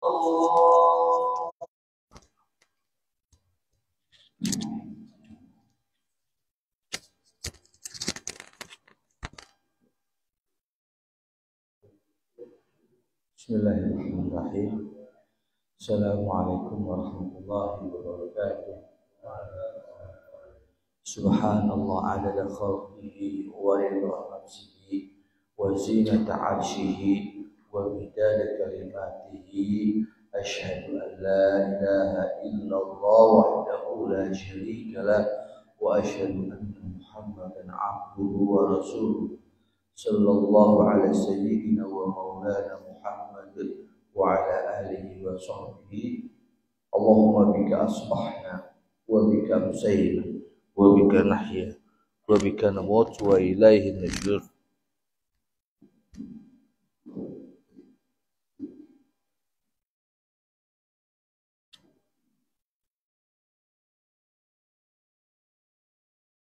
Bismillahirrahmanirrahim. Assalamualaikum warahmatullahi wabarakatuh. Subhanallah adada khalqihi wa ridha nafsihi wa zinata arshihi wa midada kalimatihi. Asyhadu an la ilaha illallah wahdahu la syarika lah wa asyhadu anna Muhammadan abduhu wa rasuluh. Sallallahu ala sayyidina wa maulana Muhammad wa ala alihi wa sahbihi. Allahumma bika asbahna wa bika amsayna wa bika nahya wa bika namut wa ilaihi nusyur.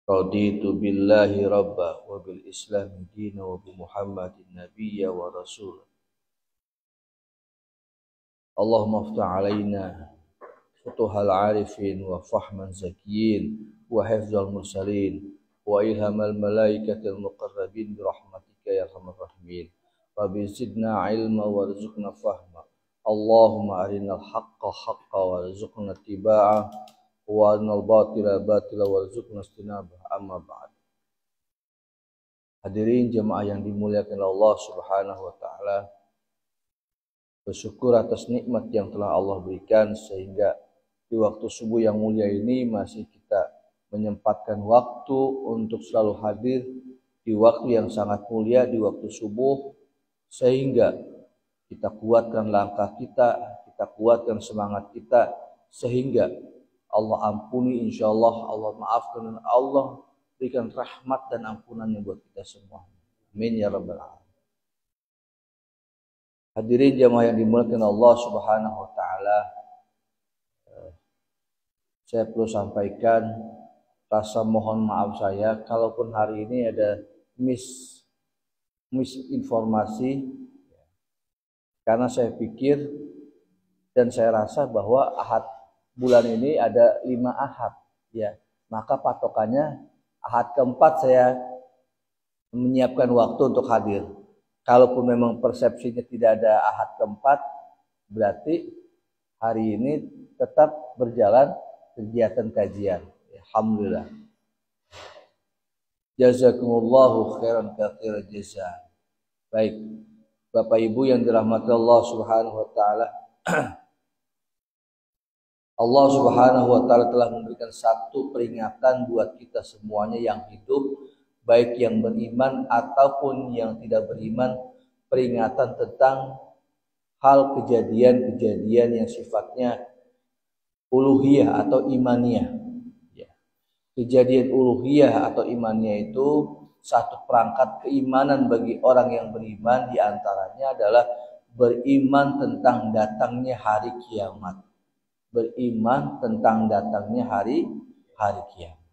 Raditu billahi rabba wa bil islami dina wa bi Muhammadin nabiyya wa rasul. Allahumma aftah alaina futuhal arifin wa fahman zakiyin wa hifzal mursalin wa ilhamal malaikatil muqarrabin bi rahmatika ya arhamar rahimin. Rabbi zidna ilma warzuqna fahma. Allahumma arinal haqqa haqqa warzuqna tiba'ah wa arinal batila batila warzuqna istinabah. Amma ba'd. Hadirin jemaah yang dimuliakan Allah Subhanahu wa taala, bersyukur atas nikmat yang telah Allah berikan sehingga di waktu subuh yang mulia ini masih kita menyempatkan waktu untuk selalu hadir di waktu yang sangat mulia, di waktu subuh, sehingga kita kuatkan langkah kita, kita kuatkan semangat kita, sehingga Allah ampuni insyaallah, Allah maafkan, dan Allah berikan rahmat dan ampunannya buat kita semua. Amin ya rabbal alamin. Hadirin jamaah yang dimuliakan Allah Subhanahu wa taala, saya perlu sampaikan rasa mohon maaf saya kalaupun hari ini ada misinformasi, karena saya pikir dan saya rasa bahwa Ahad bulan ini ada 5 Ahad ya, maka patokannya Ahad keempat saya menyiapkan waktu untuk hadir. Kalaupun memang persepsinya tidak ada Ahad keempat, berarti hari ini tetap berjalan kegiatan kajian. Alhamdulillah. Jazakumullahu khairan katsiran jazaa. Baik, Bapak Ibu yang dirahmati Allah Subhanahu wa taala. Allah Subhanahu wa taala telah memberikan satu peringatan buat kita semuanya yang hidup, baik yang beriman ataupun yang tidak beriman, peringatan tentang hal kejadian-kejadian yang sifatnya uluhiyah atau imaniyah. Ya. Kejadian uluhiyah atau imaniyah itu satu perangkat keimanan bagi orang yang beriman, diantaranya adalah beriman tentang datangnya hari kiamat. Beriman tentang datangnya hari kiamat.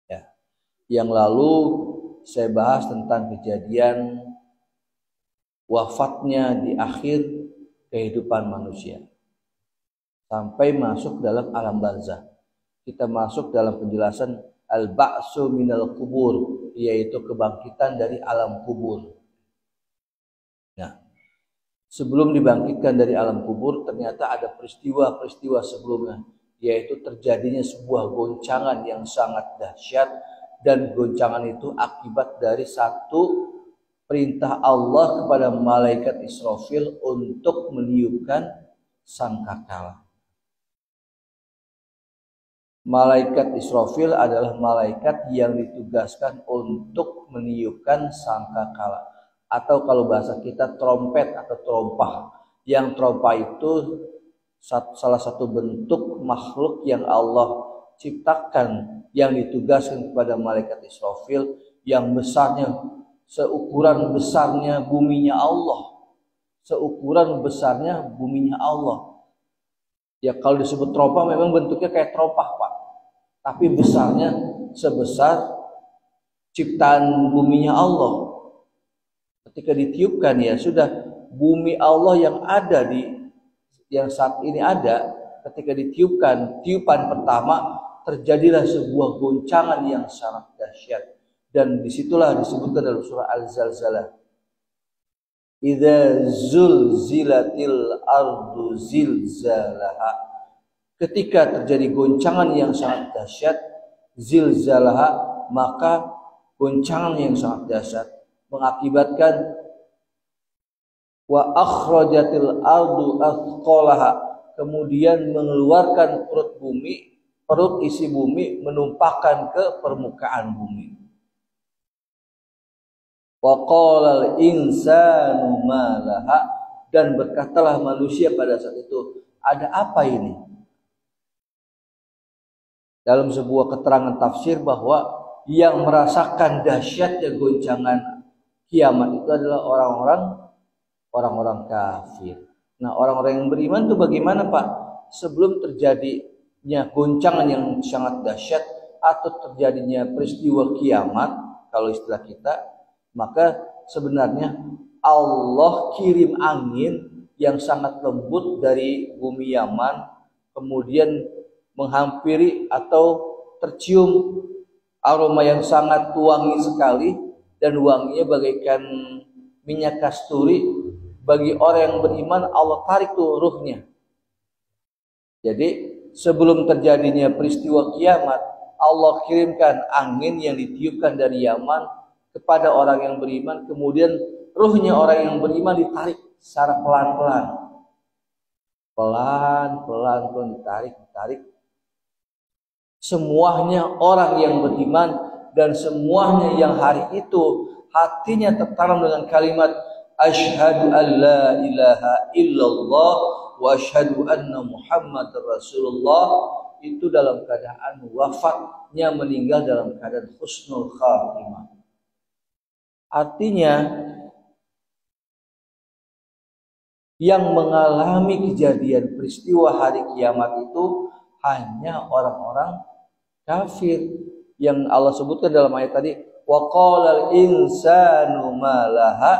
Ya. Yang lalu saya bahas tentang kejadian wafatnya di akhir kehidupan manusia sampai masuk dalam alam barzakh. Kita masuk dalam penjelasan al-ba'su minal kubur, yaitu kebangkitan dari alam kubur. Nah, sebelum dibangkitkan dari alam kubur, ternyata ada peristiwa-peristiwa sebelumnya, yaitu terjadinya sebuah goncangan yang sangat dahsyat, dan goncangan itu akibat dari satu perintah Allah kepada malaikat Israfil untuk meniupkan sangkakala. Malaikat Israfil adalah malaikat yang ditugaskan untuk meniupkan sangkakala, atau kalau bahasa kita trompet atau trompah. Yang trompah itu salah satu bentuk makhluk yang Allah ciptakan, yang ditugaskan kepada malaikat Israfil, yang besarnya seukuran besarnya buminya Allah. Seukuran besarnya buminya Allah. Ya kalau disebut trompah memang bentuknya kayak trompah, Pak. Tapi besarnya sebesar ciptaan buminya Allah. Ketika ditiupkan, ya sudah, bumi Allah yang ada di yang saat ini ada, ketika ditiupkan tiupan pertama, terjadilah sebuah goncangan yang sangat dahsyat, dan disitulah disebutkan dalam surah Al-Zalzalah, idza zulzilatil ardu zilzalaha, ketika terjadi goncangan yang sangat dahsyat, zilzalaha, maka goncangan yang sangat dahsyat mengakibatkan wa akhrajatil ardu athqalaha, kemudian mengeluarkan perut isi bumi menumpahkan ke permukaan bumi. Wa qalal insanu ma laha, dan berkatalah manusia pada saat itu, ada apa ini? Dalam sebuah keterangan tafsir bahwa yang merasakan dahsyatnya goncangan kiamat itu adalah orang-orang kafir. Nah, orang-orang yang beriman itu bagaimana, Pak? Sebelum terjadinya goncangan yang sangat dahsyat atau terjadinya peristiwa kiamat, kalau istilah kita, maka sebenarnya Allah kirim angin yang sangat lembut dari bumi Yaman, kemudian menghampiri atau tercium aroma yang sangat wangi sekali, dan wanginya bagaikan minyak kasturi. Bagi orang yang beriman, Allah tarik tuh ruhnya. Jadi sebelum terjadinya peristiwa kiamat, Allah kirimkan angin yang ditiupkan dari Yaman kepada orang yang beriman, kemudian ruhnya orang yang beriman ditarik secara pelan-pelan, pelan-pelan ditarik. Semuanya orang yang beriman, dan semuanya yang hari itu hatinya tertanam dengan kalimat asyhadu an la ilaha illallah wa asyhadu anna muhammadar rasulullah, itu dalam keadaan wafatnya, meninggal dalam keadaan husnul khatimah. Artinya yang mengalami kejadian peristiwa hari kiamat itu hanya orang-orang kafir yang Allah sebutkan dalam ayat tadi, wa qalal insanu ma laha,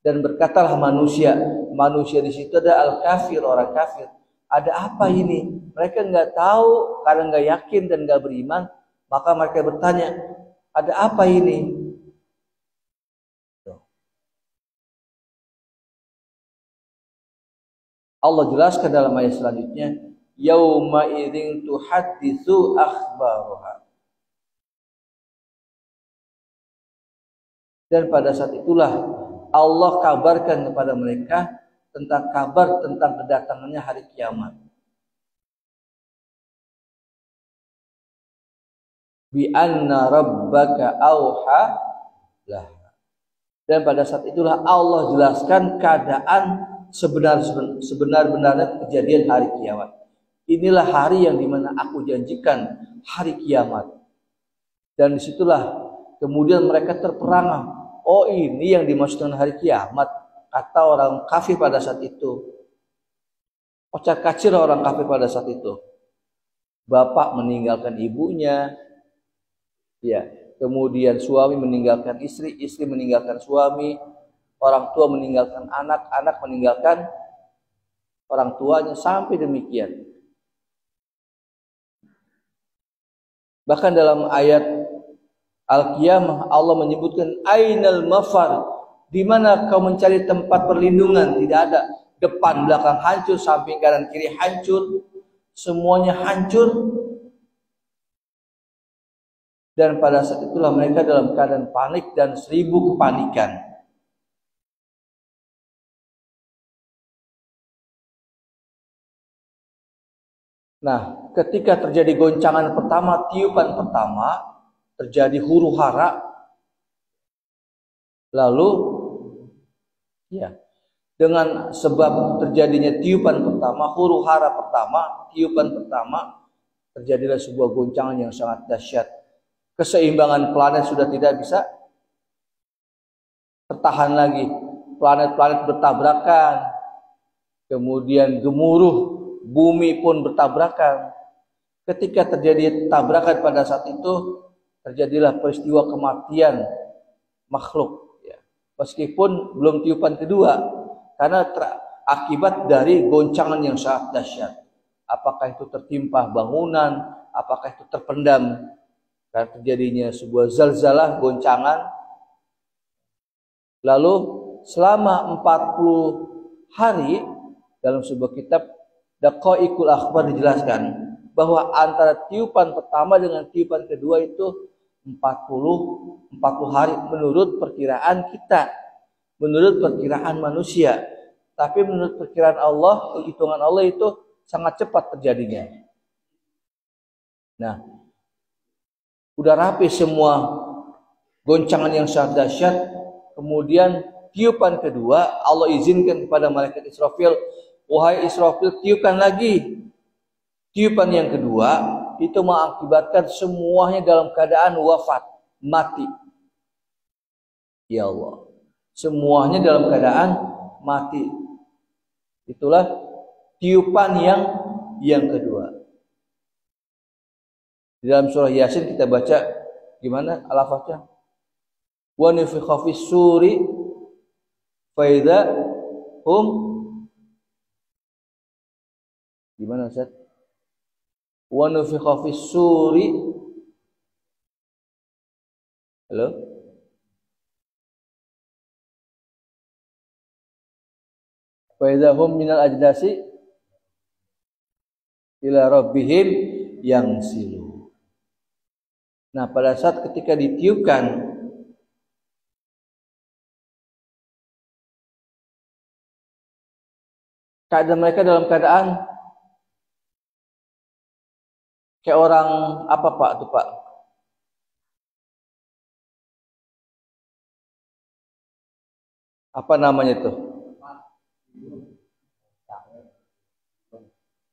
dan berkatalah manusia. Manusia di situ ada al-kafir, orang kafir. Ada apa ini? Mereka nggak tahu karena nggak yakin dan nggak beriman, maka mereka bertanya, ada apa ini? Allah jelaskan dalam ayat selanjutnya, yauma idzin tuhadditsu akhbaruha. Dan pada saat itulah Allah kabarkan kepada mereka tentang kabar tentang kedatangannya hari kiamat. Bi anna rabbaka auha lah. Dan pada saat itulah Allah jelaskan keadaan sebenar-benarnya kejadian hari kiamat. Inilah hari yang dimana aku janjikan hari kiamat. Dan disitulah kemudian mereka terperangah. Oh, ini yang dimaksudkan hari kiamat, kata orang kafir pada saat itu. Kocar-kacir orang kafir pada saat itu. Bapak meninggalkan ibunya, ya, kemudian suami meninggalkan istri, istri meninggalkan suami, orang tua meninggalkan anak, anak meninggalkan orang tuanya, sampai demikian. Bahkan dalam ayat Al-Qiyamah Allah menyebutkan ainal mafar, di mana kau mencari tempat perlindungan? Tidak ada. Depan belakang hancur, samping kanan kiri hancur, semuanya hancur. Dan pada saat itulah mereka dalam keadaan panik dan 1000 kepanikan. Nah, ketika terjadi goncangan pertama, tiupan pertama, terjadi huru hara, lalu ya, dengan sebab terjadinya tiupan pertama, huru hara pertama, tiupan pertama, terjadilah sebuah goncangan yang sangat dahsyat. Keseimbangan planet sudah tidak bisa tertahan lagi, planet-planet bertabrakan, kemudian gemuruh, bumi pun bertabrakan. Ketika terjadi tabrakan pada saat itu, terjadilah peristiwa kematian makhluk, ya. Meskipun belum tiupan kedua, karena akibat dari goncangan yang sangat dahsyat. Apakah itu tertimpa bangunan, apakah itu terpendam karena terjadinya sebuah zalzalah, goncangan. Lalu selama 40 hari dalam sebuah kitab Daqaiqul Akhbar dijelaskan bahwa antara tiupan pertama dengan tiupan kedua itu 40 hari menurut perkiraan kita, menurut perkiraan manusia. Tapi menurut perkiraan Allah, hitungan Allah itu sangat cepat terjadinya. Nah, udah rapi semua goncangan yang sangat dahsyat. Kemudian tiupan kedua, Allah izinkan kepada malaikat Israfil, wahai Israfil, tiupkan lagi. Tiupan yang kedua itu mengakibatkan semuanya dalam keadaan wafat, mati. Ya Allah, semuanya dalam keadaan mati. Itulah tiupan yang kedua. Di dalam surah Yasin kita baca gimana al-Fatihah? Wa nufikha fis suri fa idza hum, gimana Ustaz? Wa nufikha fis suri, halo? Fa idza hum minal ajdasi ila rabbihim yansilu. Nah, pada saat ketika ditiupkan keadaan mereka dalam keadaan kayak orang apa Pak tuh Pak? Apa namanya tuh?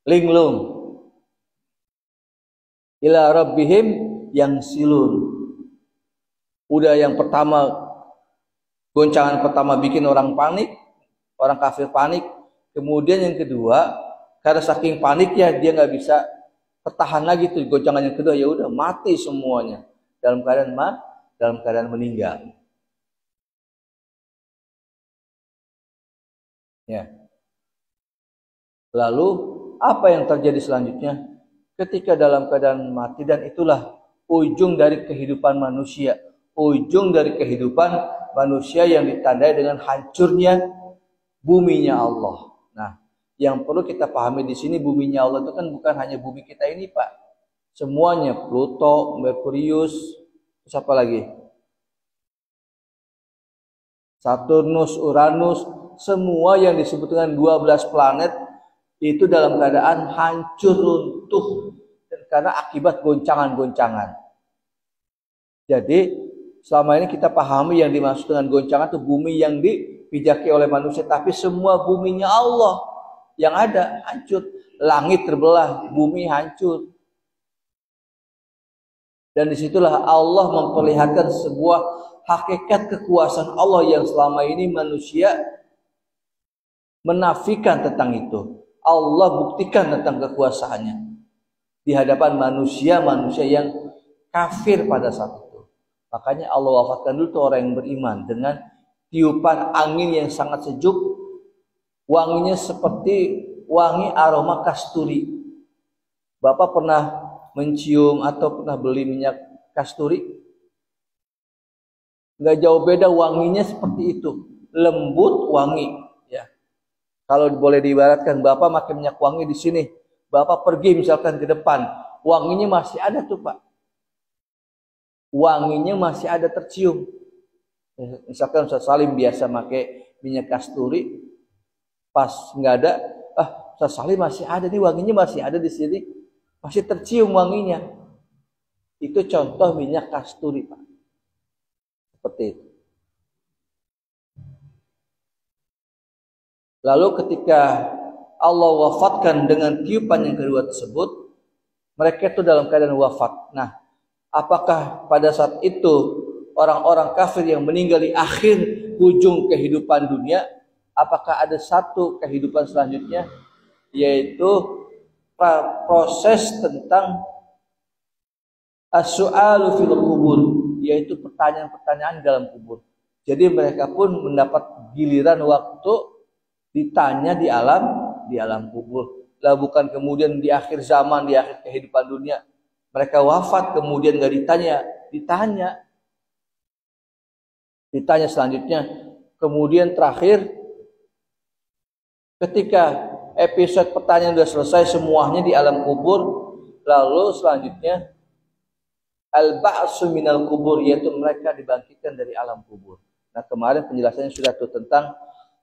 Linglung. Ila rabbihim yang silun. Udah yang pertama, goncangan pertama bikin orang panik, orang kafir panik. Kemudian yang kedua, karena saking paniknya dia nggak bisa bertahan lagi tuh goncangan yang kedua, ya udah mati semuanya dalam keadaan meninggal. Ya. Lalu apa yang terjadi selanjutnya? Ketika dalam keadaan mati, dan itulah ujung dari kehidupan manusia, ujung dari kehidupan manusia yang ditandai dengan hancurnya buminya Allah. Nah, yang perlu kita pahami di sini, buminya Allah itu kan bukan hanya bumi kita ini, Pak. Semuanya, Pluto, Merkurius, terus apa lagi? Saturnus, Uranus, semua yang disebut dengan 12 planet itu dalam keadaan hancur runtuh karena akibat goncangan-goncangan. Jadi selama ini kita pahami yang dimaksud dengan goncangan itu bumi yang dipijaki oleh manusia, tapi semua buminya Allah yang ada hancur. Langit terbelah, bumi hancur. Dan disitulah Allah memperlihatkan sebuah hakikat kekuasaan Allah yang selama ini manusia menafikan tentang itu. Allah buktikan tentang kekuasaannya di hadapan manusia-manusia yang kafir pada saat itu. Makanya Allah wafatkan dulu tuh orang yang beriman dengan tiupan angin yang sangat sejuk, wanginya seperti wangi aroma kasturi. Bapak pernah mencium atau pernah beli minyak kasturi? Nggak jauh beda, wanginya seperti itu, lembut wangi. Ya, kalau boleh diibaratkan, Bapak pakai minyak wangi di sini, Bapak pergi misalkan ke depan, wanginya masih ada tuh Pak. Wanginya masih ada tercium. Misalkan Ustaz Salim biasa pakai minyak kasturi, pas nggak ada, Ustaz Salim masih ada nih, wanginya masih ada di sini, masih tercium wanginya. Itu contoh minyak kasturi Pak. Seperti itu. Lalu ketika Allah wafatkan dengan tiupan yang kedua tersebut, mereka itu dalam keadaan wafat. Nah, apakah pada saat itu orang-orang kafir yang meninggal di akhir ujung kehidupan dunia, apakah ada satu kehidupan selanjutnya, yaitu proses tentang as-su'alu fil kubur, yaitu pertanyaan-pertanyaan dalam kubur. Jadi mereka pun mendapat giliran waktu ditanya di alam kubur. Lah bukan kemudian di akhir zaman, di akhir kehidupan dunia mereka wafat kemudian nggak ditanya selanjutnya. Kemudian terakhir ketika episode pertanyaan sudah selesai semuanya di alam kubur, lalu selanjutnya al-ba'su minal kubur, yaitu mereka dibangkitkan dari alam kubur. Nah, kemarin penjelasannya sudah tuh tentang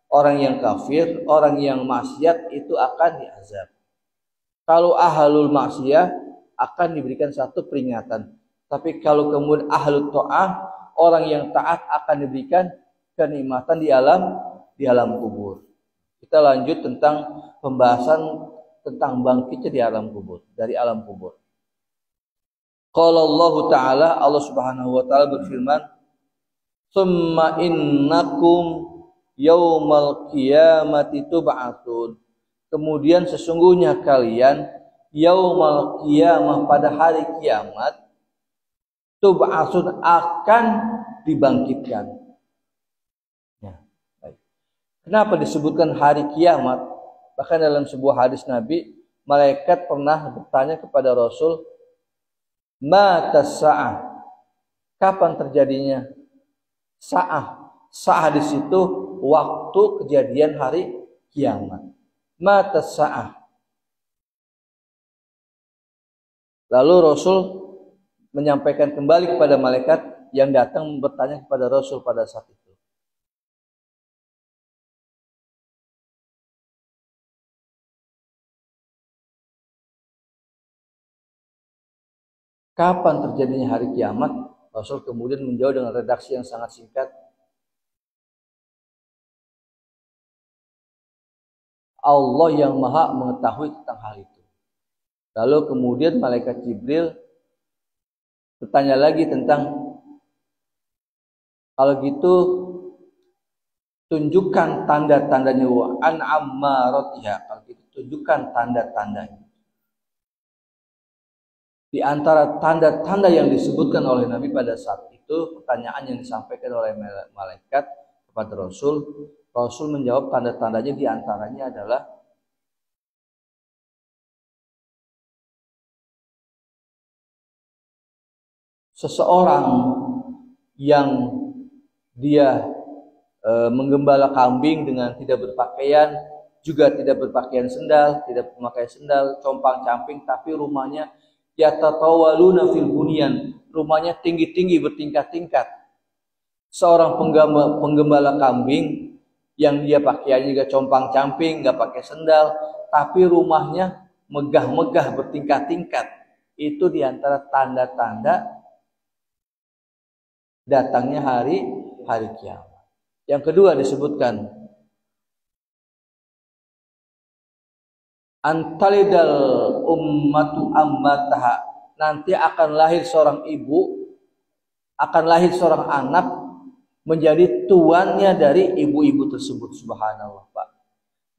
orang yang kafir, orang yang maksiat itu akan diazab. Kalau ahlul maksiyah akan diberikan satu peringatan. Tapi kalau kemudian ahlul ta'ah, orang yang taat akan diberikan kenikmatan di alam kubur. Kita lanjut tentang pembahasan tentang bangkitnya di alam kubur, dari alam kubur. Qala Allah Ta'ala, Allah Subhanahu wa taala berfirman, "Tsumma innakum yaumal qiyamati tub'atsun." Kemudian sesungguhnya kalian yaumal qiyamah, pada hari kiamat, tub'atsun, akan dibangkitkan. Ya, baik. Kenapa disebutkan hari kiamat? Bahkan dalam sebuah hadis Nabi, malaikat pernah bertanya kepada Rasul, "Matas sa'ah?" Kapan terjadinya sa'ah? Sa'ah di situ waktu kejadian hari kiamat. Matas sa'ah. Lalu Rasul menyampaikan kembali kepada malaikat yang datang bertanya kepada Rasul pada saat itu. Kapan terjadinya hari kiamat? Rasul kemudian menjawab dengan redaksi yang sangat singkat, Allah yang maha mengetahui tentang hal itu. Lalu kemudian malaikat Jibril bertanya lagi tentang, kalau gitu tunjukkan tanda-tandanya, wa an ammaratiha, kalau gitu tunjukkan tanda-tandanya. Di antara tanda-tanda yang disebutkan oleh Nabi pada saat itu, pertanyaan yang disampaikan oleh malaikat kepada Rasul, Rasul menjawab tanda-tandanya, di antaranya adalah seseorang yang dia menggembala kambing dengan tidak berpakaian, juga tidak berpakaian sendal, tidak memakai sendal, compang-camping, tapi rumahnya yatatawaluna fil bunyan, rumahnya tinggi-tinggi bertingkat-tingkat. Seorang penggembala kambing yang dia pakaiannya juga compang-camping, nggak pakai sendal, tapi rumahnya megah-megah bertingkat-tingkat. Itu diantara tanda-tanda datangnya hari kiamat. Yang kedua disebutkan antalidal ummatu ammataha, nanti akan lahir seorang ibu, akan lahir seorang anak menjadi tuannya dari ibu-ibu tersebut. Subhanallah, Pak.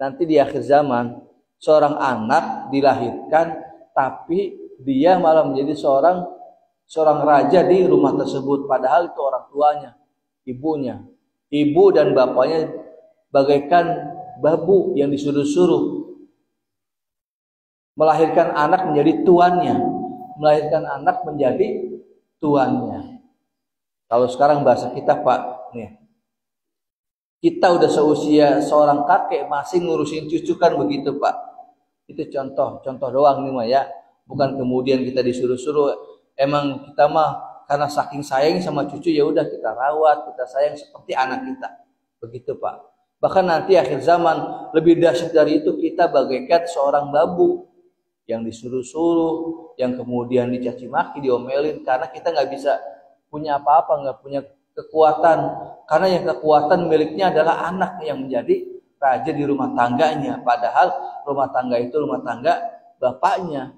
Nanti di akhir zaman seorang anak dilahirkan, tapi dia malah menjadi seorang raja di rumah tersebut, padahal itu orang tuanya, ibunya. Ibu dan bapaknya bagaikan babu yang disuruh-suruh, melahirkan anak menjadi tuannya, melahirkan anak menjadi tuannya. Kalau sekarang bahasa kita, Pak, nih, kita udah seusia seorang kakek masih ngurusin cucu, kan begitu, Pak. Itu contoh doang nih mah ya, bukan kemudian kita disuruh-suruh. Emang kita mah karena saking sayang sama cucu, ya udah kita rawat, kita sayang seperti anak kita, begitu, Pak. Bahkan nanti akhir zaman lebih dahsyat dari itu, kita bagaikan seorang babu yang disuruh-suruh, yang kemudian dicaci maki, diomelin, karena kita nggak bisa punya apa-apa, nggak punya kekuatan, karena yang kekuatan miliknya adalah anak yang menjadi raja di rumah tangganya, padahal rumah tangga itu rumah tangga bapaknya.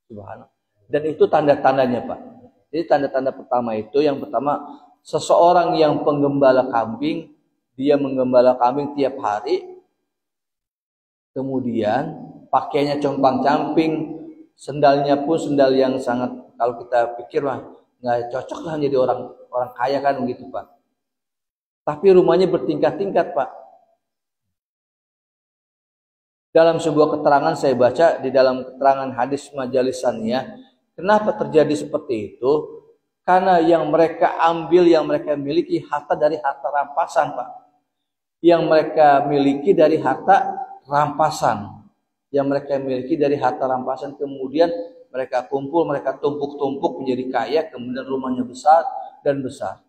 Subhanallah. Dan itu tanda-tandanya, Pak. Jadi tanda-tanda pertama itu, yang pertama, seseorang yang penggembala kambing, dia menggembala kambing tiap hari, kemudian pakainya compang-camping, sendalnya pun sendal yang sangat, kalau kita pikir mah nggak cocok lah jadi orang kaya, kan begitu, Pak. Tapi rumahnya bertingkat-tingkat, Pak. Dalam sebuah keterangan saya baca di dalam keterangan hadis Majalis Saniyah, kenapa terjadi seperti itu? Karena yang mereka ambil, yang mereka miliki harta dari harta rampasan, Pak. Yang mereka miliki dari harta rampasan. Yang mereka miliki dari harta rampasan, kemudian mereka kumpul, mereka tumpuk-tumpuk menjadi kaya, kemudian rumahnya besar dan besar.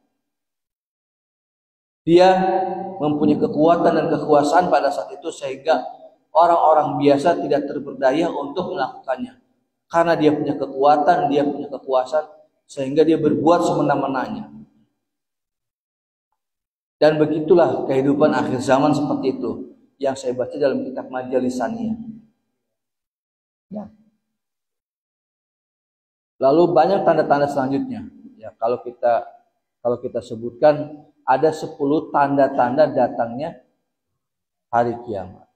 Dia mempunyai kekuatan dan kekuasaan pada saat itu sehingga orang-orang biasa tidak terberdaya untuk melakukannya. Karena dia punya kekuatan, dia punya kekuasaan, sehingga dia berbuat semena-menanya. Dan begitulah kehidupan akhir zaman seperti itu yang saya baca dalam kitab Majalis Saniyah. Ya. Lalu banyak tanda-tanda selanjutnya. Ya, kalau kita sebutkan ada 10 tanda-tanda datangnya hari kiamat.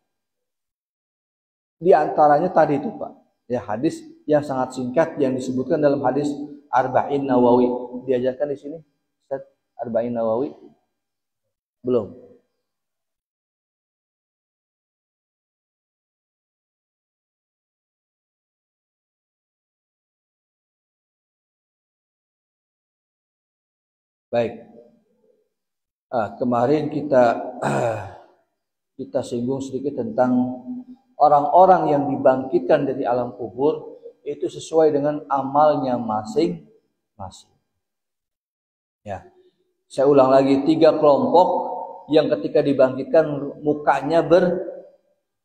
Di antaranya tadi itu, Pak. Ya, hadis yang sangat singkat yang disebutkan dalam hadis Arba'in Nawawi. Diajarkan di sini Ustaz Arba'in Nawawi? Belum. Baik. Kemarin kita singgung sedikit tentang orang-orang yang dibangkitkan dari alam kubur itu sesuai dengan amalnya masing-masing. Ya, saya ulang lagi, 3 kelompok yang ketika dibangkitkan mukanya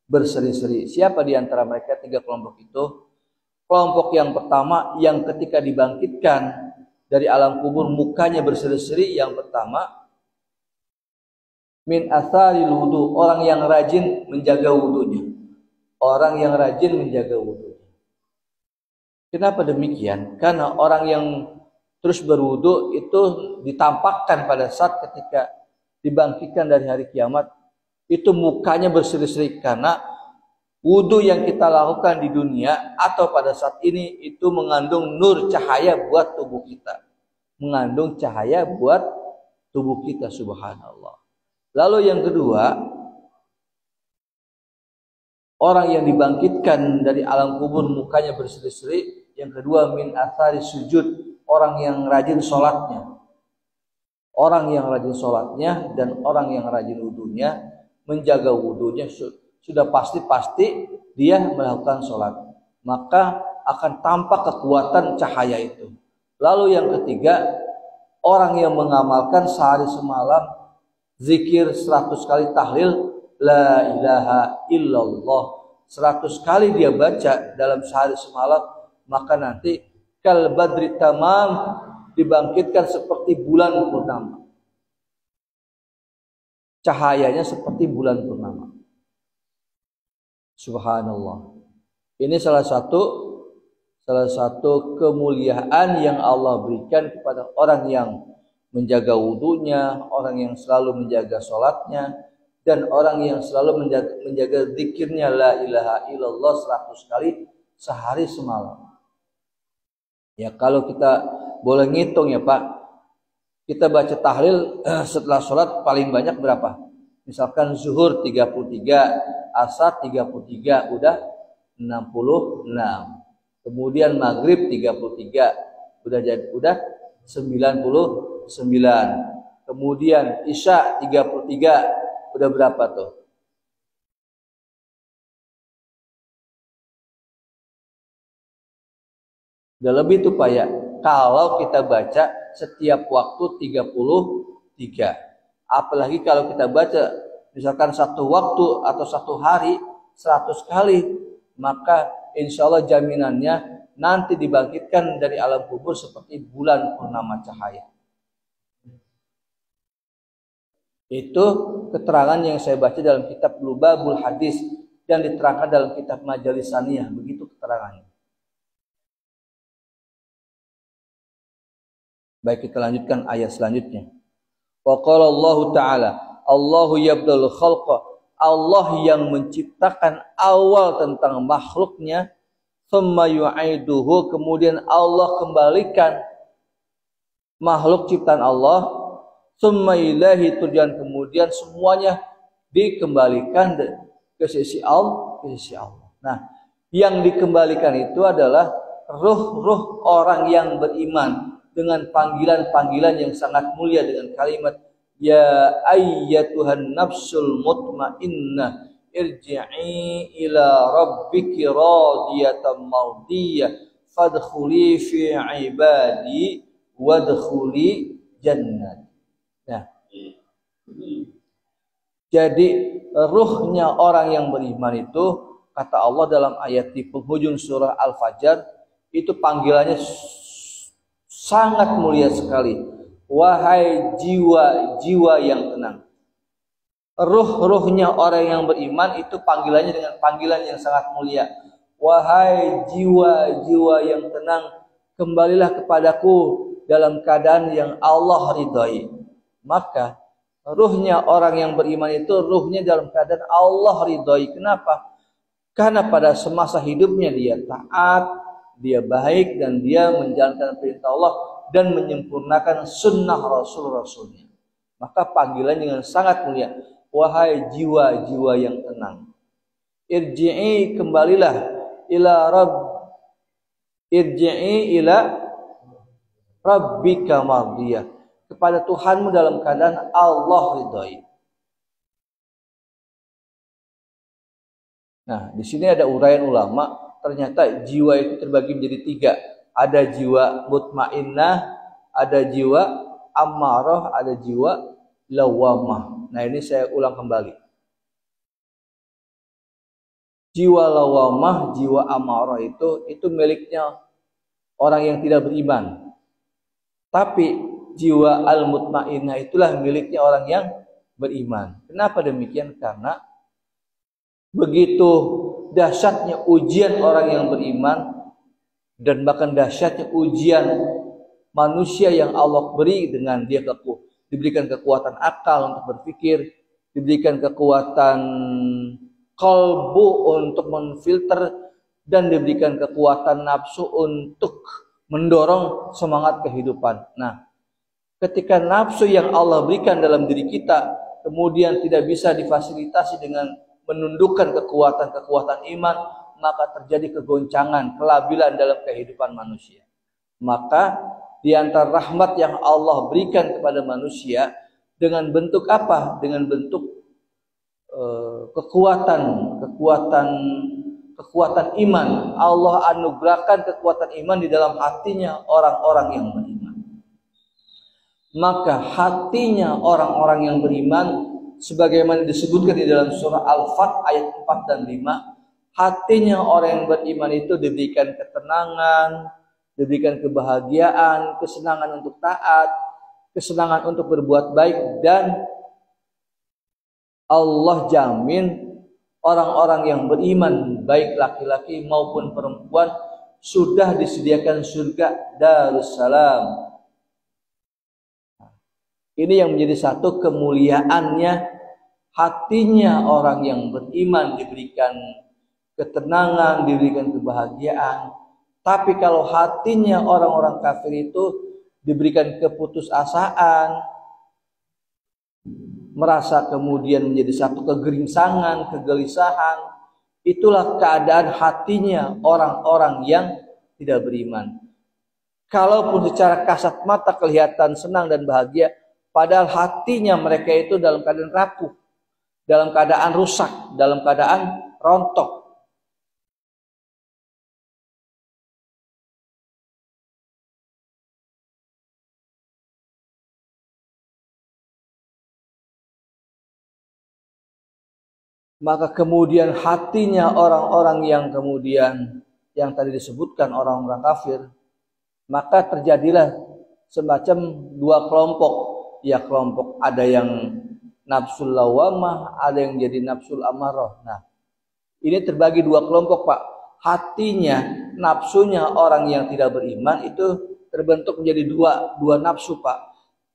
berseri-seri. Siapa di antara mereka 3 kelompok itu? Kelompok yang pertama yang ketika dibangkitkan dari alam kubur mukanya berseri-seri, yang pertama min atharil wudu, orang yang rajin menjaga wudunya. Orang yang rajin menjaga wudunya. Kenapa demikian? Karena orang yang terus berwudu itu ditampakkan pada saat ketika dibangkitkan dari hari kiamat, itu mukanya berseri-seri karena wudu yang kita lakukan di dunia atau pada saat ini itu mengandung nur cahaya buat tubuh kita. Mengandung cahaya buat tubuh kita, subhanallah. Lalu yang kedua, orang yang dibangkitkan dari alam kubur mukanya berseri-seri. Yang kedua, min athari sujud, orang yang rajin sholatnya. Orang yang rajin sholatnya dan orang yang rajin wudunya, menjaga wudunya, sudah pasti dia melakukan sholat. Maka akan tampak kekuatan cahaya itu. Lalu yang ketiga, orang yang mengamalkan sehari semalam zikir 100 kali tahlil la ilaha illallah, 100 kali dia baca dalam sehari semalam, maka nanti kal badri tamam, dibangkitkan seperti bulan purnama. Cahayanya seperti bulan purnama. Subhanallah. Ini salah satu kemuliaan yang Allah berikan kepada orang yang menjaga wudunya, orang yang selalu menjaga sholatnya, dan orang yang selalu menjaga zikirnya la ilaha illallah 100 kali sehari semalam. Ya, kalau kita boleh ngitung ya Pak, kita baca tahlil setelah sholat paling banyak berapa? Misalkan zuhur 33, asar 33, udah 66. Kemudian maghrib 33, udah 99. Kemudian isya 33, udah berapa tuh? Udah lebih tuh Pak ya. Kalau kita baca setiap waktu 33. Apalagi kalau kita baca misalkan satu waktu atau satu hari 100 kali, maka insya Allah jaminannya nanti dibangkitkan dari alam kubur seperti bulan purnama cahaya. Itu keterangan yang saya baca dalam kitab Lubabul Hadis yang diterangkan dalam kitab Majalis Saniyah. Begitu keterangannya. Baik, kita lanjutkan ayat selanjutnya. Wa qala Allah Ta'ala, Allahu yabdul khalqa, Allah yang menciptakan awal tentang makhluknya, thumma yu'iduhu, kemudian Allah kembalikan makhluk ciptaan Allah, thumma ilahi turja'un, kemudian semuanya dikembalikan ke sisi Allah, ke sisi Allah. Nah, yang dikembalikan itu adalah ruh-ruh orang yang beriman dengan panggilan-panggilan yang sangat mulia dengan kalimat ya ayyatuhan nafsul mutmainnah irji'i ila rabbiki radiyatan mardiyah fadkhuli fi ibadi wadkhuli jannati. Nah, jadi ruhnya orang yang beriman itu kata Allah dalam ayat di penghujung surah Al-Fajr itu panggilannya sangat mulia sekali. Wahai jiwa-jiwa yang tenang. Ruh-ruhnya orang yang beriman itu panggilannya dengan panggilan yang sangat mulia. Wahai jiwa-jiwa yang tenang, kembalilah kepadaku dalam keadaan yang Allah ridhai. Maka ruhnya orang yang beriman itu ruhnya dalam keadaan Allah ridhai. Kenapa? Karena pada semasa hidupnya dia taat, dia baik, dan dia menjalankan perintah Allah dan menyempurnakan sunnah Rasul-Rasulnya. Maka panggilan dengan sangat mulia. Wahai jiwa-jiwa yang tenang. Irji'i, kembalilah ila irji'i ila rabbika mardiyah. Kepada Tuhanmu dalam keadaan Allah ridhai. Nah, di sini ada uraian ulama, ternyata jiwa itu terbagi menjadi 3. Ada jiwa mutmainnah, ada jiwa ammarah, ada jiwa lawamah. Nah, ini saya ulang kembali. Jiwa lawamah, jiwa ammarah itu miliknya orang yang tidak beriman. Tapi jiwa al-mutmainnah itulah miliknya orang yang beriman. Kenapa demikian? Karena begitu dahsyatnya ujian orang yang beriman dan bahkan dahsyatnya ujian manusia yang Allah beri dengan dia diberikan kekuatan akal untuk berpikir, diberikan kekuatan kalbu untuk menfilter, dan diberikan kekuatan nafsu untuk mendorong semangat kehidupan. Nah, ketika nafsu yang Allah berikan dalam diri kita kemudian tidak bisa difasilitasi dengan menundukkan kekuatan-kekuatan iman, maka terjadi kegoncangan, kelabilan dalam kehidupan manusia. Maka di antara rahmat yang Allah berikan kepada manusia dengan bentuk apa? Dengan bentuk kekuatan iman. Allah anugerahkan kekuatan iman di dalam hatinya orang-orang yang beriman. Maka hatinya orang-orang yang beriman, sebagaimana disebutkan di dalam surah Al-Fat ayat 4 dan 5, hatinya orang yang beriman itu diberikan ketenangan, diberikan kebahagiaan, kesenangan untuk taat, kesenangan untuk berbuat baik, dan Allah jamin orang-orang yang beriman, baik laki-laki maupun perempuan, sudah disediakan surga Darussalam. Ini yang menjadi satu kemuliaannya, hatinya orang yang beriman diberikan ketenangan, diberikan kebahagiaan. Tapi kalau hatinya orang-orang kafir itu diberikan keputusasaan, merasa kemudian menjadi satu kegeringsangan, kegelisahan, itulah keadaan hatinya orang-orang yang tidak beriman. Kalaupun secara kasat mata kelihatan senang dan bahagia, padahal hatinya mereka itu dalam keadaan rapuh, dalam keadaan rusak, dalam keadaan rontok. Maka kemudian hatinya orang-orang yang kemudian yang tadi disebutkan orang-orang kafir, maka terjadilah semacam dua kelompok. Ya, kelompok ada yang nafsul lawamah, ada yang jadi nafsul amarah. Nah, ini terbagi dua kelompok, Pak. Hatinya, nafsunya orang yang tidak beriman itu terbentuk menjadi dua nafsu, Pak.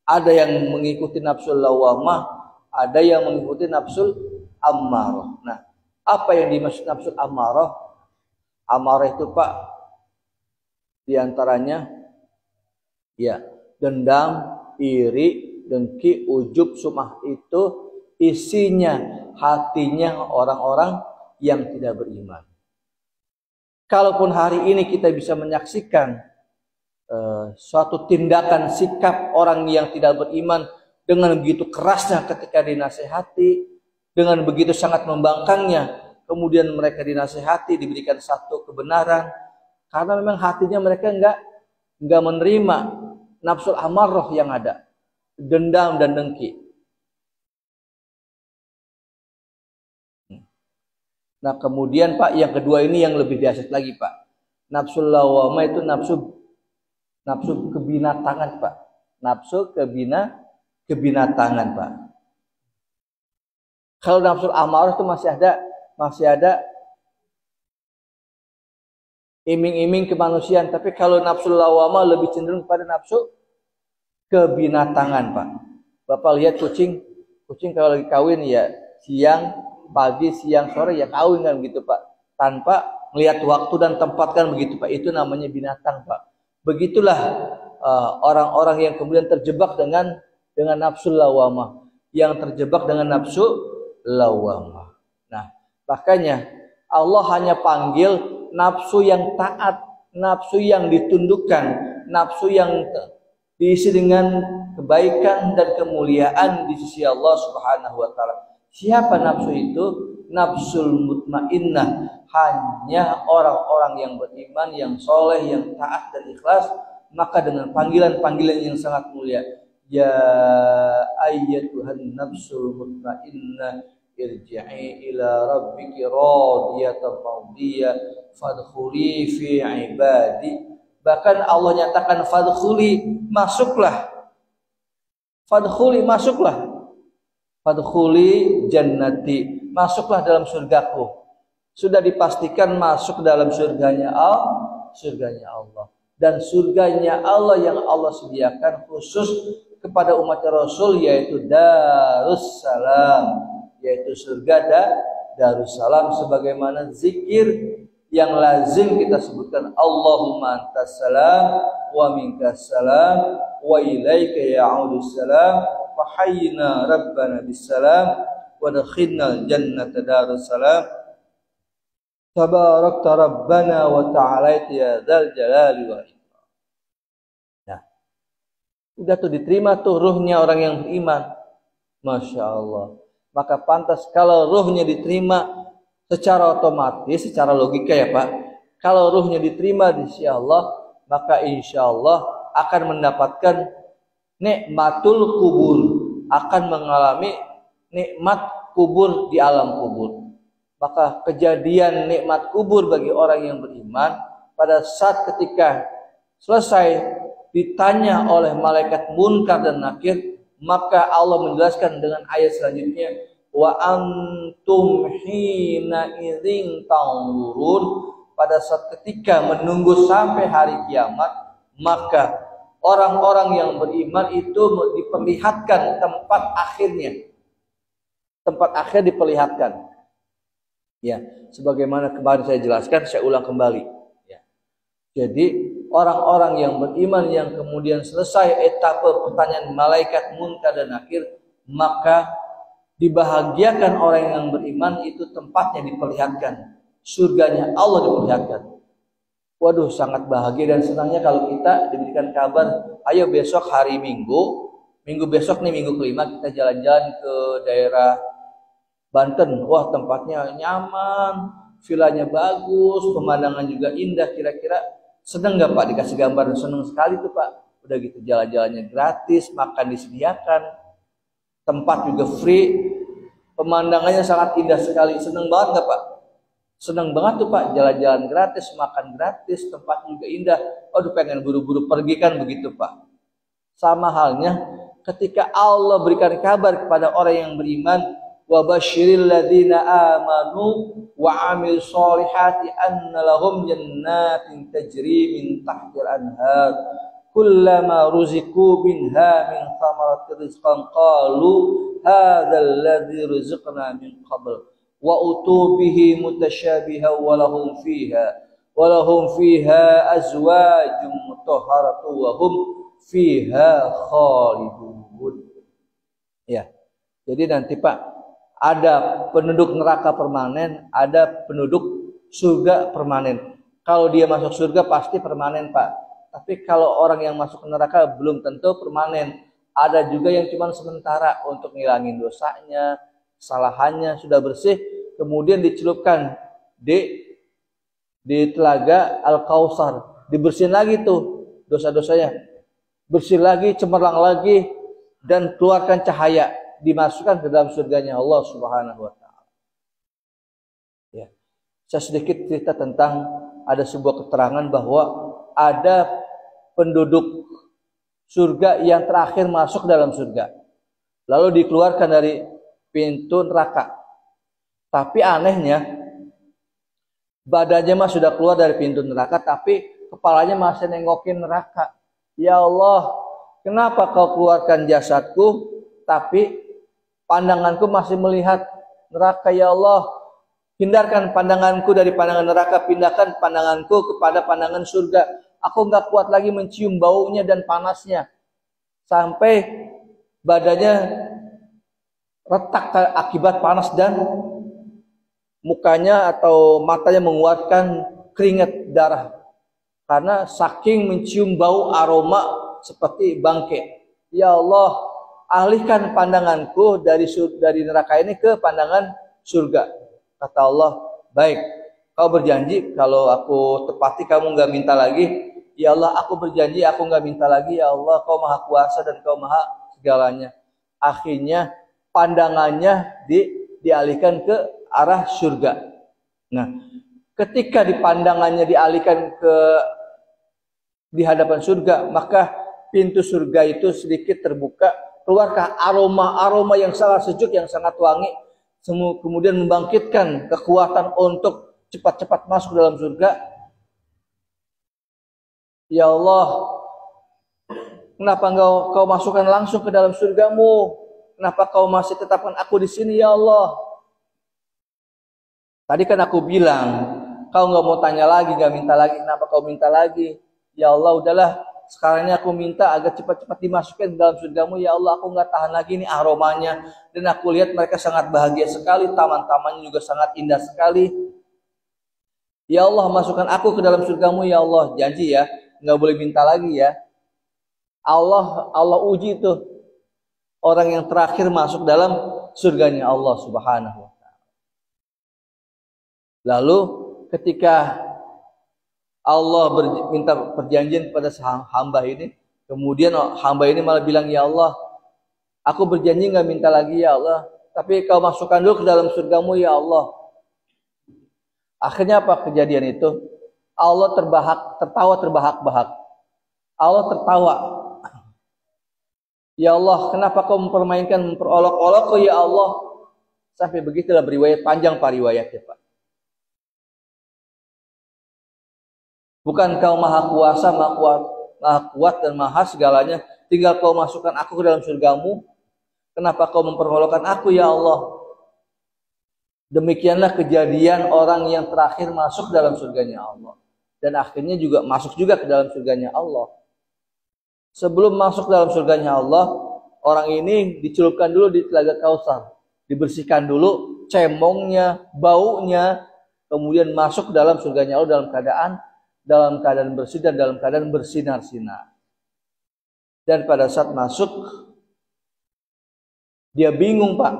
Ada yang mengikuti nafsul lawamah, ada yang mengikuti nafsul amarah. Nah, apa yang dimaksud nafsul amarah? Amarah itu, Pak, diantaranya ya dendam, iri, dengki, ujub, sumah, itu isinya hatinya orang-orang yang tidak beriman. Kalaupun hari ini kita bisa menyaksikan suatu tindakan sikap orang yang tidak beriman dengan begitu kerasnya ketika dinasehati, dengan begitu sangat membangkangnya, kemudian mereka dinasehati, diberikan satu kebenaran, karena memang hatinya mereka enggak menerima nafsu amarah yang ada, dendam dan dengki. Nah kemudian Pak, yang kedua ini yang lebih dahsyat lagi Pak. Nafsu lawamah itu nafsu kebinatangan Pak. Nafsu kebinatangan Pak. Kalau nafsu amarah itu masih ada iming-iming kemanusiaan, tapi kalau nafsu lawamah lebih cenderung pada nafsu kebinatangan Pak. Bapak lihat kucing kalau lagi kawin ya pagi, siang, sore ya kawin kan begitu Pak. Tanpa melihat waktu dan tempat kan begitu Pak. Itu namanya binatang Pak. Begitulah orang-orang yang kemudian terjebak dengan nafsu lawamah. Yang terjebak dengan nafsu lawamah. Nah, makanya Allah hanya panggil nafsu yang taat, nafsu yang ditundukkan, nafsu yang diisi dengan kebaikan dan kemuliaan di sisi Allah Subhanahu wa taala. Siapa nafsu itu? Nafsul mutmainnah, hanya orang-orang yang beriman, yang soleh, yang taat dan ikhlas. Maka dengan panggilan-panggilan yang sangat mulia, ya ayyatuhan nafsul mutmainnah irji'i ila rabbiki radiyatan mardiyah fadkhuli fi ibadi. Bahkan Allah nyatakan fadkhuli, masuklah. Fadkhuli, masuklah. Fadkhuli jannati, masuklah dalam surgaku. Sudah dipastikan masuk dalam surganya Allah. Dan surganya Allah yang Allah sediakan khusus kepada umat Rasul, yaitu Darussalam, yaitu surga Darussalam, sebagaimana zikir yang lazim kita sebutkan, Allahumma antas salam wa minkas salam wa ilaika ya'udus salam wa hayyina rabbana bisalam wa dakhilna jannata darussalam tabarakta rabbana wa ta'alaita ya dzal jalali wa ikram. Nah, udah tuh diterima tuh ruhnya orang yang beriman. Masya Allah. Maka pantas kalau ruhnya diterima secara otomatis, secara logika ya Pak, kalau ruhnya diterima di sisi Allah, maka insya Allah akan mendapatkan nikmatul kubur, akan mengalami nikmat kubur di alam kubur. Maka kejadian nikmat kubur bagi orang yang beriman pada saat ketika selesai ditanya oleh malaikat munkar dan nakir, maka Allah menjelaskan dengan ayat selanjutnya, wa antum hina idzin tanzurun, pada saat ketika menunggu sampai hari kiamat, maka orang-orang yang beriman itu diperlihatkan tempat akhirnya. Tempat akhir diperlihatkan. Ya, sebagaimana kemarin saya jelaskan, saya ulang kembali. Ya. Jadi orang-orang yang beriman yang kemudian selesai etapa pertanyaan malaikat munkar dan nakir, maka dibahagiakan orang yang beriman itu tempatnya diperlihatkan. Surganya Allah diperlihatkan. Waduh, sangat bahagia dan senangnya kalau kita diberikan kabar, ayo besok hari Minggu besok nih, minggu kelima, kita jalan-jalan ke daerah Banten. Wah, tempatnya nyaman, vilanya bagus, pemandangan juga indah. Kira-kira seneng gak Pak dikasih gambar? Seneng sekali tuh Pak. Udah gitu jalan-jalannya gratis, makan disediakan, tempat juga free, pemandangannya sangat indah sekali. Seneng banget gak Pak? Seneng banget tuh Pak, jalan-jalan gratis, makan gratis, tempat juga indah. Aduh, pengen buru-buru pergi kan begitu Pak. Sama halnya ketika Allah berikan kabar kepada orang yang beriman, wa basyiril ladzina amanu wa amilus solihati anna lahum jannatin tajri min tahtil anhar kullama ruziqu minha min thamaratir rizqan qalu hadzal ladzi rizqna min qabl wa utubihi mutasyabiha wa lahum fiha azwajun mutahharatu wa hum fiha khalidun. Ya. Jadi nanti Pak, Ada penduduk neraka permanen, ada penduduk surga permanen. Kalau dia masuk surga pasti permanen, Pak. Tapi kalau orang yang masuk ke neraka belum tentu permanen. Ada juga yang cuma sementara untuk ngilangin dosanya, kesalahannya sudah bersih, kemudian dicelupkan di telaga Al-Kautsar, dibersihin lagi tuh dosa-dosanya, bersih lagi, cemerlang lagi, dan keluarkan cahaya, dimasukkan ke dalam surganya Allah Subhanahu wa taala. Ya. Saya sedikit cerita tentang ada sebuah keterangan bahwa ada penduduk surga yang terakhir masuk dalam surga, lalu dikeluarkan dari pintu neraka. Tapi anehnya, badannya mah sudah keluar dari pintu neraka, tapi kepalanya masih nengokin neraka. Ya Allah, kenapa kau keluarkan jasadku, tapi pandanganku masih melihat neraka? Ya Allah, hindarkan pandanganku dari pandangan neraka, pindahkan pandanganku kepada pandangan surga. Aku nggak kuat lagi mencium baunya dan panasnya. Sampai badannya retak akibat panas dan mukanya atau matanya mengeluarkan keringat darah. Karena saking mencium bau aroma seperti bangkai. Ya Allah, alihkan pandanganku dari neraka ini ke pandangan surga. Kata Allah, baik, kau berjanji kalau aku tepati kamu nggak minta lagi. Ya Allah, aku berjanji aku nggak minta lagi. Ya Allah, kau maha kuasa dan kau maha segalanya. Akhirnya pandangannya dialihkan ke arah surga. Nah, ketika pandangannya dialihkan di hadapan surga, maka pintu surga itu sedikit terbuka, keluarkah aroma yang sangat sejuk, yang sangat wangi, kemudian membangkitkan kekuatan untuk cepat-cepat masuk dalam surga. Ya Allah, kenapa kau masukkan langsung ke dalam surgamu? Kenapa kau masih tetapkan aku di sini, ya Allah? Tadi kan aku bilang, kau nggak mau tanya lagi, nggak minta lagi. Kenapa kau minta lagi? Ya Allah, udahlah. Sekarang ini aku minta agar cepat-cepat dimasukkan ke dalam surgamu. Ya Allah, aku nggak tahan lagi ini aromanya. Dan aku lihat mereka sangat bahagia sekali. Taman-tamannya juga sangat indah sekali. Ya Allah, masukkan aku ke dalam surgamu, ya Allah. Janji ya, nggak boleh minta lagi ya. Allah uji tuh orang yang terakhir masuk dalam surganya Allah Subhanahu wa taala. Lalu ketika Allah minta perjanjian kepada hamba ini, kemudian hamba ini malah bilang, ya Allah, aku berjanji nggak minta lagi ya Allah, tapi kau masukkan dulu ke dalam surgamu ya Allah. Akhirnya apa kejadian itu? Allah tertawa terbahak-bahak. Allah tertawa. Ya Allah, kenapa kau memperolok-olokku ya Allah? Sampai begitulah beriwayat panjang Pak riwayatnya Pak. Bukan kau maha kuasa, maha kuat dan maha segalanya. Tinggal kau masukkan aku ke dalam surgamu. Kenapa kau memperolokkan aku ya Allah? Demikianlah kejadian orang yang terakhir masuk dalam surganya Allah. Dan akhirnya juga masuk juga ke dalam surganya Allah. Sebelum masuk dalam surganya Allah, orang ini dicelupkan dulu di telaga Kautsar. Dibersihkan dulu cemongnya, baunya. Kemudian masuk ke dalam surganya Allah dalam keadaan bersih dan dalam keadaan bersinar-sinar. Dan pada saat masuk, dia bingung Pak.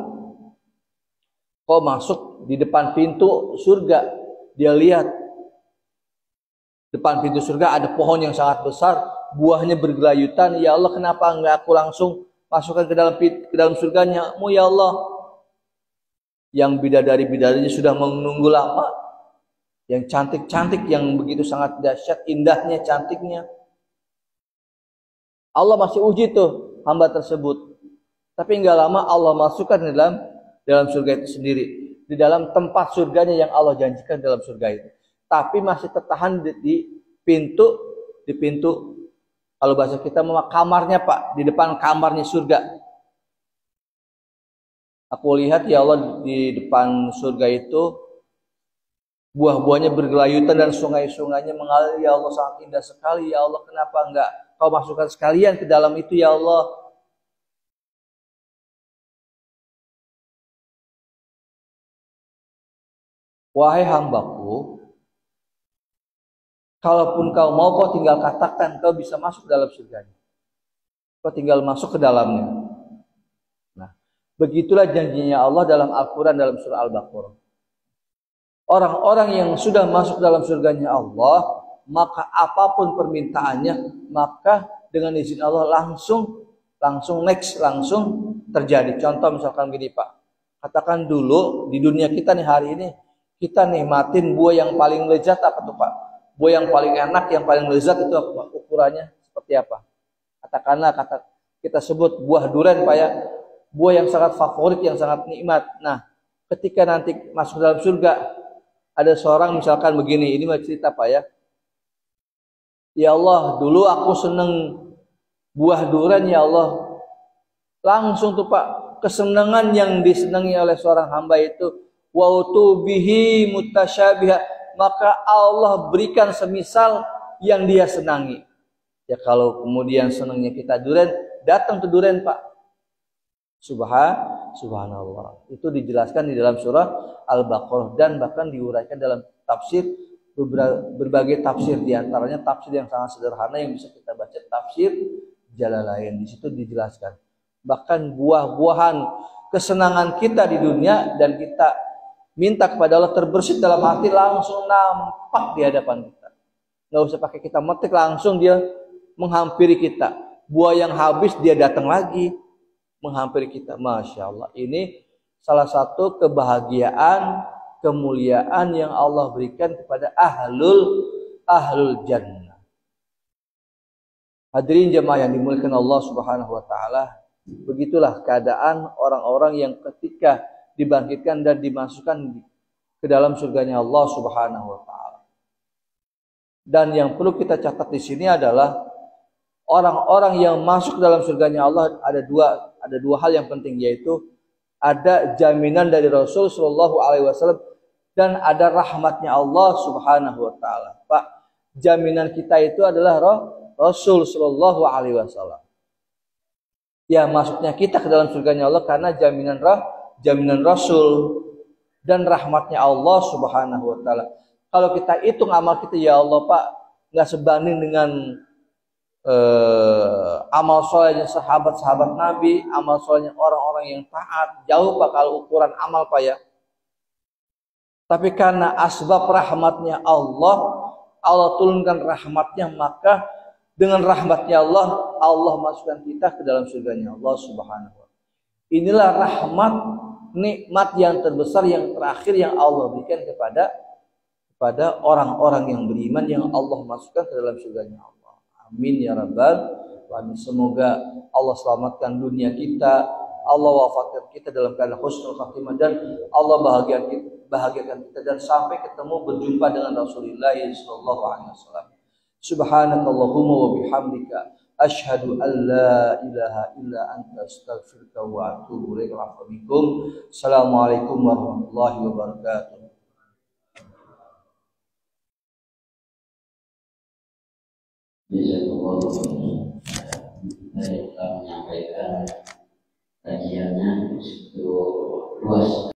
Kok masuk di depan pintu surga? Dia lihat depan pintu surga ada pohon yang sangat besar, buahnya bergelayutan. Ya Allah, kenapa enggak aku langsung masukkan ke dalam surganya-Mu ya Allah? Yang bidadari-bidadarinya sudah menunggu lama, yang cantik-cantik, yang begitu sangat dahsyat, indahnya, cantiknya. Allah masih uji tuh hamba tersebut. Tapi enggak lama Allah masukkan dalam surga itu sendiri, di dalam tempat surganya yang Allah janjikan dalam surga itu. Tapi masih tertahan di pintu kalau bahasa kita kamarnya Pak, di depan kamarnya surga. Aku lihat ya Allah, di depan surga itu buah-buahnya bergelayutan dan sungai-sungainya mengalir. Ya Allah, sangat indah sekali. Ya Allah, kenapa enggak kau masukkan sekalian ke dalam itu ya Allah? wahai hambaku, kalaupun kau mau, kau tinggal katakan, kau bisa masuk dalam surganya. Kau tinggal masuk ke dalamnya. Nah, begitulah janjinya Allah dalam Al-Quran dalam surah Al-Baqarah. Orang-orang yang sudah masuk dalam surganya Allah, maka apapun permintaannya, maka dengan izin Allah langsung terjadi. Contoh misalkan gini Pak, katakan dulu di dunia kita nih hari ini, kita nikmatin buah yang paling lezat apa tuh Pak? Buah yang paling enak, yang paling lezat itu apa Pak? Ukurannya seperti apa? Katakanlah kita sebut buah durian Pak ya, buah yang sangat favorit, yang sangat nikmat. Nah, ketika nanti masuk dalam surga, ada seorang misalkan begini, ini mah cerita Pak ya. Ya Allah, dulu aku seneng buah durian ya Allah. Langsung tuh Pak, kesenangan yang disenangi oleh seorang hamba itu, wa utubihi mutasyabiha, maka Allah berikan semisal yang dia senangi. Ya kalau kemudian senangnya kita durian, datang ke durian Pak. Subhanallah. Itu dijelaskan di dalam surah Al-Baqarah dan bahkan diuraikan dalam tafsir, berbagai tafsir, diantaranya tafsir yang sangat sederhana yang bisa kita baca, tafsir Jalalain. Di situ dijelaskan bahkan buah-buahan kesenangan kita di dunia dan kita minta kepada Allah terbersit dalam hati, langsung nampak di hadapan kita. Nggak usah pakai kita metik, langsung dia menghampiri kita. Buah yang habis dia datang lagi menghampiri kita. Masya Allah, ini salah satu kebahagiaan, kemuliaan yang Allah berikan kepada ahlul jannah. Hadirin jemaah yang dimuliakan Allah Subhanahu wa taala, begitulah keadaan orang-orang yang ketika dibangkitkan dan dimasukkan ke dalam surganya Allah Subhanahu wa taala. Dan yang perlu kita catat di sini adalah orang-orang yang masuk dalam surganya Allah, ada dua hal yang penting, yaitu ada jaminan dari Rasul Shallallahu Alaihi Wasallam dan ada rahmatnya Allah Subhanahu Wa Taala. Pak, jaminan kita itu adalah Rasul Shallallahu Alaihi Wasallam. Ya, masuknya kita ke dalam surganya Allah karena jaminan Rasul dan rahmatnya Allah Subhanahu Wa Taala. Kalau kita hitung amal kita, ya Allah Pak, nggak sebanding dengan amal solehnya sahabat-sahabat Nabi, amal solehnya orang-orang yang taat, jauh Pak kalau ukuran amal Pak ya. Tapi karena asbab rahmatnya Allah turunkan rahmatnya, maka dengan rahmatnya Allah masukkan kita ke dalam surganya Allah Subhanahu wa taala. Inilah rahmat, nikmat yang terbesar, yang terakhir yang Allah berikan kepada orang-orang yang beriman, yang Allah masukkan ke dalam surganya Allah. Amin ya rabbal alamin. Semoga Allah selamatkan dunia kita, Allah wafatkan kita dalam keadaan husnul khatimah, dan Allah bahagiakan kita dan sampai ketemu berjumpa dengan Rasulullah sallallahu alaihi wasallam. Subhanakallahumma wa bihamdika asyhadu an la ilaha illa anta astaghfiruka wa atubu ilaik. Assalamualaikum warahmatullahi wabarakatuh. Jazakallahu khairan. Saya telah menyampaikan kajiannya cukup luas.